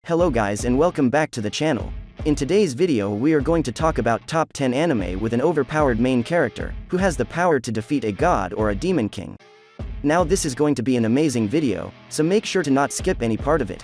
Hello guys and welcome back to the channel. In today's video we are going to talk about top 10 anime with an overpowered main character, who has the power to defeat a god or a demon king. Now this is going to be an amazing video, so make sure to not skip any part of it.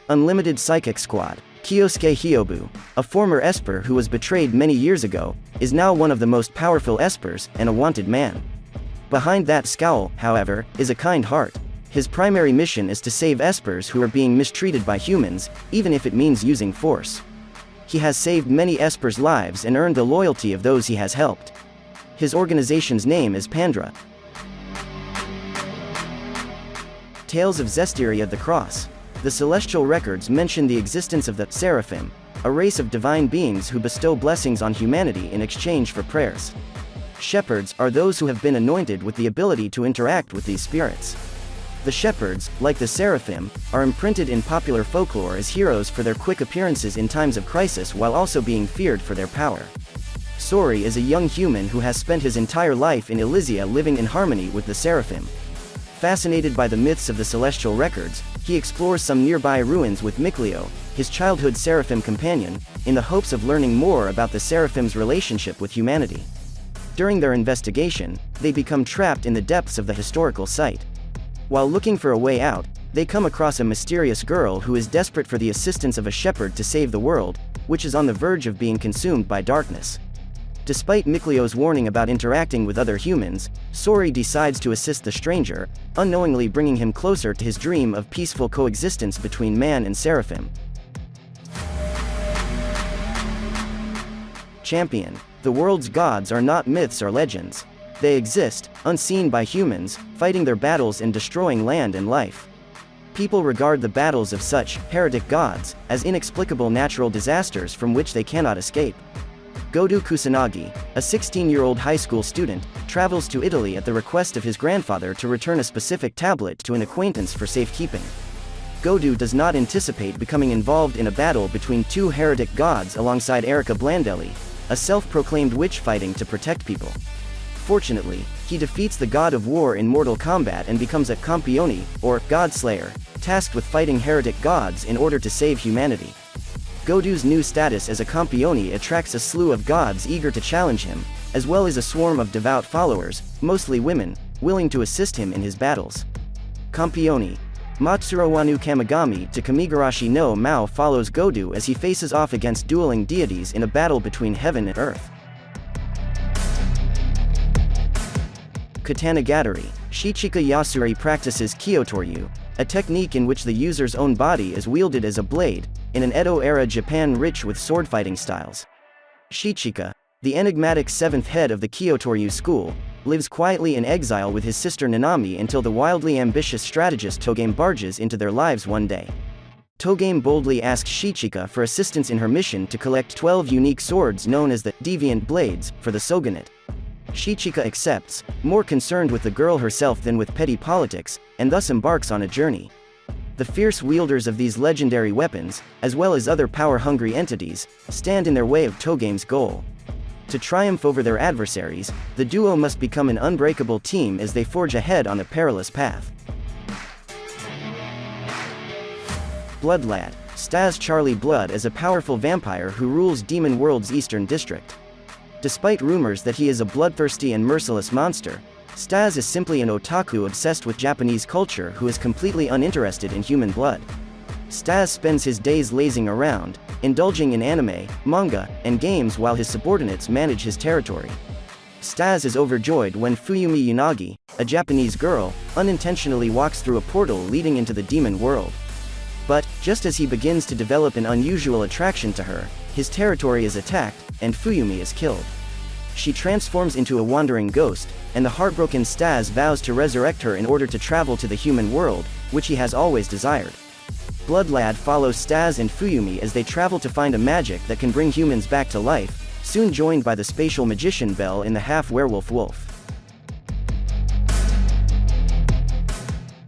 Unlimited Psychic Squad. Kyosuke Hyobu, a former Esper who was betrayed many years ago, is now one of the most powerful Espers and a wanted man. Behind that scowl, however, is a kind heart. His primary mission is to save Espers who are being mistreated by humans, even if it means using force. He has saved many Espers' lives and earned the loyalty of those he has helped. His organization's name is Pandra. Tales of Zestiria the Cross. The celestial records mention the existence of the Seraphim, a race of divine beings who bestow blessings on humanity in exchange for prayers. Shepherds are those who have been anointed with the ability to interact with these spirits. The shepherds, like the Seraphim, are imprinted in popular folklore as heroes for their quick appearances in times of crisis while also being feared for their power. Sori is a young human who has spent his entire life in Elysia living in harmony with the Seraphim. Fascinated by the myths of the celestial records, he explores some nearby ruins with Mikleo, his childhood Seraphim companion, in the hopes of learning more about the Seraphim's relationship with humanity. During their investigation, they become trapped in the depths of the historical site. While looking for a way out, they come across a mysterious girl who is desperate for the assistance of a shepherd to save the world, which is on the verge of being consumed by darkness. Despite Mikleo's warning about interacting with other humans, Sori decides to assist the stranger, unknowingly bringing him closer to his dream of peaceful coexistence between man and Seraphim. Champion. The world's gods are not myths or legends. They exist, unseen by humans, fighting their battles and destroying land and life. People regard the battles of such heretic gods as inexplicable natural disasters from which they cannot escape. Godu Kusanagi, a 16-year-old high school student, travels to Italy at the request of his grandfather to return a specific tablet to an acquaintance for safekeeping. Godu does not anticipate becoming involved in a battle between two heretic gods alongside Erika Blandelli, a self-proclaimed witch fighting to protect people. Fortunately, he defeats the god of war in mortal combat and becomes a Campione, or God Slayer, tasked with fighting heretic gods in order to save humanity. Godu's new status as a Campione attracts a slew of gods eager to challenge him, as well as a swarm of devout followers, mostly women, willing to assist him in his battles. Campione. Matsurowanu Kamigami to Kamigarashi no Mao follows Godu as he faces off against dueling deities in a battle between heaven and earth. Katanagatari. Shichika Yasuri practices Kyotoryu, a technique in which the user's own body is wielded as a blade, in an Edo-era Japan rich with sword-fighting styles. Shichika, the enigmatic seventh head of the Kyotoryu school, lives quietly in exile with his sister Nanami until the wildly ambitious strategist Togame barges into their lives one day. Togame boldly asks Shichika for assistance in her mission to collect 12 unique swords known as the Deviant Blades for the Shogunate. Shichika accepts, more concerned with the girl herself than with petty politics, and thus embarks on a journey. The fierce wielders of these legendary weapons, as well as other power-hungry entities, stand in their way of Togame's goal. To triumph over their adversaries, the duo must become an unbreakable team as they forge ahead on a perilous path. Bloodland. Stas Charlie Blood is a powerful vampire who rules Demon World's eastern district. Despite rumors that he is a bloodthirsty and merciless monster, Stas is simply an otaku obsessed with Japanese culture who is completely uninterested in human blood. Stas spends his days lazing around, indulging in anime, manga, and games while his subordinates manage his territory. Stas is overjoyed when Fuyumi Yanagi, a Japanese girl, unintentionally walks through a portal leading into the demon world. But, just as he begins to develop an unusual attraction to her, his territory is attacked, and Fuyumi is killed. She transforms into a wandering ghost, and the heartbroken Stas vows to resurrect her in order to travel to the human world, which he has always desired. Bloodland follows Stas and Fuyumi as they travel to find a magic that can bring humans back to life, soon joined by the spatial magician Belle in the half-werewolf wolf.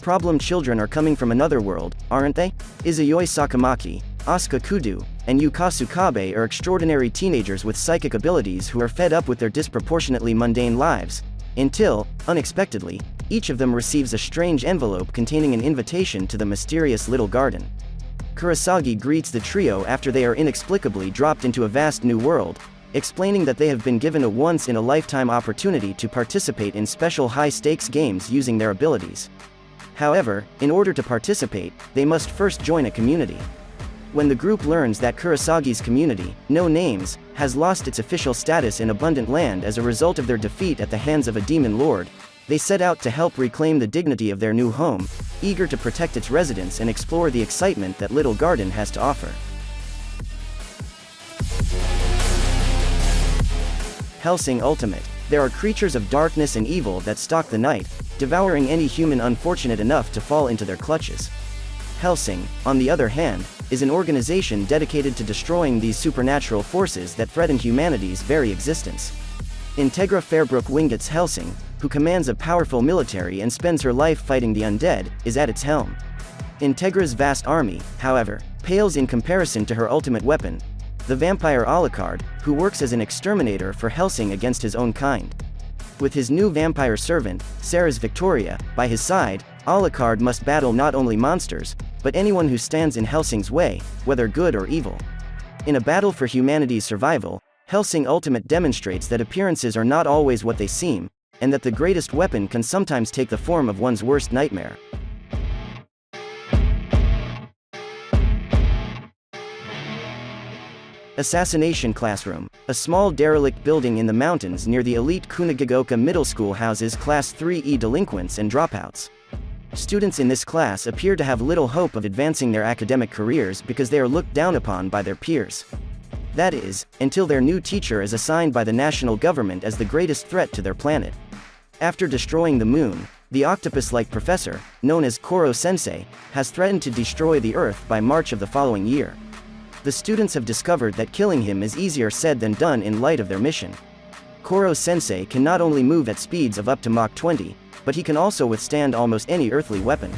Problem children are coming from another world, aren't they? Izayoi Sakamaki, Asuka Kudu, and Yu Kasukabe are extraordinary teenagers with psychic abilities who are fed up with their disproportionately mundane lives, until, unexpectedly, each of them receives a strange envelope containing an invitation to the mysterious little garden. Kurosagi greets the trio after they are inexplicably dropped into a vast new world, explaining that they have been given a once-in-a-lifetime opportunity to participate in special high-stakes games using their abilities. However, in order to participate, they must first join a community. When the group learns that Kurosagi's community, No Names, has lost its official status in Abundant Land as a result of their defeat at the hands of a demon lord, they set out to help reclaim the dignity of their new home, eager to protect its residents and explore the excitement that Little Garden has to offer. Hellsing Ultimate. There are creatures of darkness and evil that stalk the night, devouring any human unfortunate enough to fall into their clutches. Hellsing, on the other hand, is an organization dedicated to destroying these supernatural forces that threaten humanity's very existence. Integra Fairbrook Wingett's Hellsing, who commands a powerful military and spends her life fighting the undead, is at its helm. Integra's vast army, however, pales in comparison to her ultimate weapon, the vampire Alucard, who works as an exterminator for Hellsing against his own kind. With his new vampire servant, Sarah's Victoria, by his side, Alucard must battle not only monsters, but anyone who stands in Hellsing's way, whether good or evil. In a battle for humanity's survival, Hellsing Ultimate demonstrates that appearances are not always what they seem, and that the greatest weapon can sometimes take the form of one's worst nightmare. Assassination Classroom. A small derelict building in the mountains near the elite Kunagagoka Middle School houses Class 3E delinquents and dropouts. Students in this class appear to have little hope of advancing their academic careers because they are looked down upon by their peers. That is, until their new teacher is assigned by the national government as the greatest threat to their planet. After destroying the moon, the octopus-like professor, known as Koro-sensei, has threatened to destroy the Earth by March of the following year. The students have discovered that killing him is easier said than done in light of their mission. Koro-sensei can not only move at speeds of up to Mach 20, but he can also withstand almost any earthly weapon.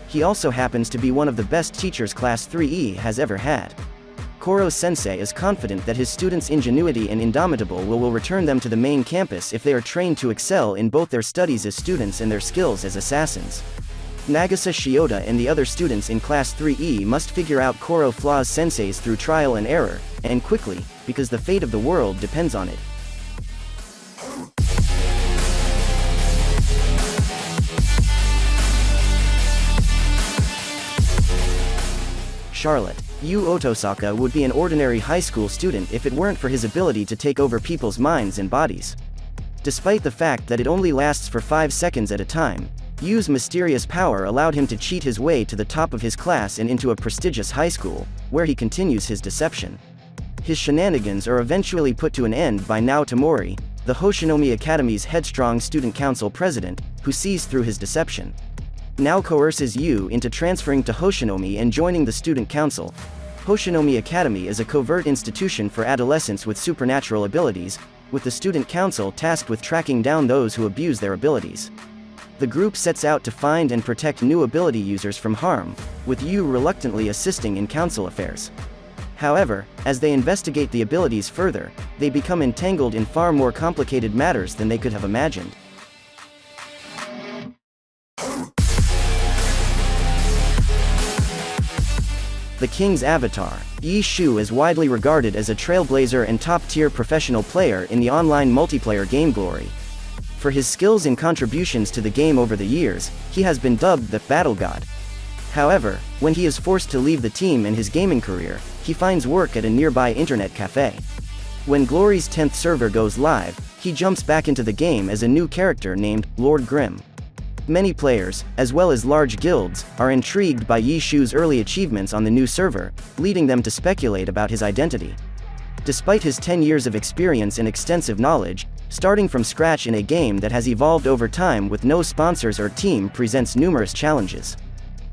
He also happens to be one of the best teachers Class 3E has ever had. Koro-sensei is confident that his students' ingenuity and indomitable will return them to the main campus if they are trained to excel in both their studies as students and their skills as assassins. Nagisa Shiota and the other students in Class 3E must figure out Koro flaws senseis through trial and error, and quickly, because the fate of the world depends on it. Charlotte. Yu Otosaka would be an ordinary high school student if it weren't for his ability to take over people's minds and bodies. Despite the fact that it only lasts for 5 seconds at a time, Yu's mysterious power allowed him to cheat his way to the top of his class and into a prestigious high school, where he continues his deception. His shenanigans are eventually put to an end by Naotomori, the Hoshinomi Academy's headstrong student council president, who sees through his deception. Now coerces Yu into transferring to Hoshinomi and joining the student council. Hoshinomi Academy is a covert institution for adolescents with supernatural abilities, with the student council tasked with tracking down those who abuse their abilities. The group sets out to find and protect new ability users from harm, with Yu reluctantly assisting in council affairs. However, as they investigate the abilities further, they become entangled in far more complicated matters than they could have imagined. The King's Avatar. Yi Shu is widely regarded as a trailblazer and top-tier professional player in the online multiplayer game Glory. For his skills and contributions to the game over the years, he has been dubbed the Battle God. However, when he is forced to leave the team and his gaming career, he finds work at a nearby internet cafe. When Glory's 10th server goes live, he jumps back into the game as a new character named Lord Grimm. Many players, as well as large guilds, are intrigued by Yi Shu's early achievements on the new server, leading them to speculate about his identity. Despite his 10 years of experience and extensive knowledge, starting from scratch in a game that has evolved over time with no sponsors or team presents numerous challenges.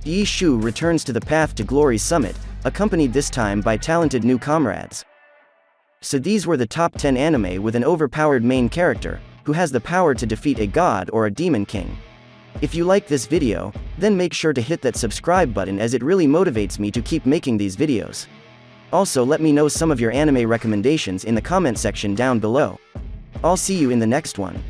Yi Shu returns to the path to Glory's summit, accompanied this time by talented new comrades. So these were the top 10 anime with an overpowered main character, who has the power to defeat a god or a demon king. If you like this video, then make sure to hit that subscribe button as it really motivates me to keep making these videos. Also, let me know some of your anime recommendations in the comment section down below. I'll see you in the next one.